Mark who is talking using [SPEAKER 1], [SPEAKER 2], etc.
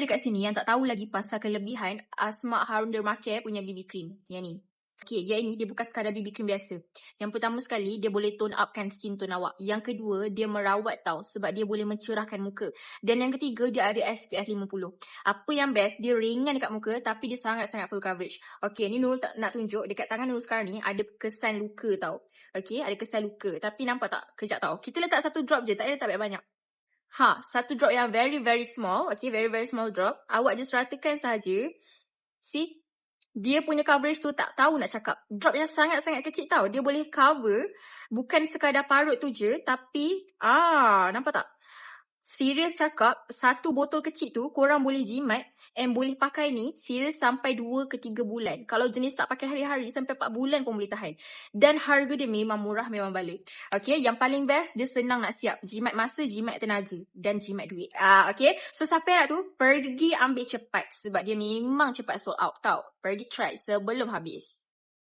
[SPEAKER 1] dekat sini yang tak tahu lagi pasal kelebihan Asma Harun Dermake punya BB cream. Yang ni. Okay, yang ini dia bukan sekadar BB cream biasa. Yang pertama sekali, dia boleh tone upkan skin tone awak. Yang kedua, dia merawat tau sebab dia boleh mencerahkan muka. Dan yang ketiga, dia ada SPF 50. Apa yang best, dia ringan dekat muka tapi dia sangat-sangat full coverage. Okay, ni Nurul nak tunjuk dekat tangan Nurul sekarang ni ada kesan luka tau. Okay, ada kesan luka. Tapi nampak tak? Kejap tau. Kita letak satu drop je, tak payah letak banyak-banyak. Satu drop yang very very small. Okay, very very small drop. Awak just ratakan sahaja. See? Dia punya coverage tu tak tahu nak cakap. Drop yang sangat-sangat kecil tau. Dia boleh cover bukan sekadar parut tu je. Tapi, nampak tak? Serius cakap, satu botol kecil tu korang boleh jimat and boleh pakai ni serius sampai 2 ke 3 bulan. Kalau jenis tak pakai hari-hari sampai 4 bulan pun boleh tahan. Dan harga dia memang murah, memang bala. Okay, yang paling best, dia senang nak siap. Jimat masa, jimat tenaga dan jimat duit. Okay, so siapa yang nak tu, pergi ambil cepat sebab dia memang cepat sold out tau. Pergi try sebelum habis.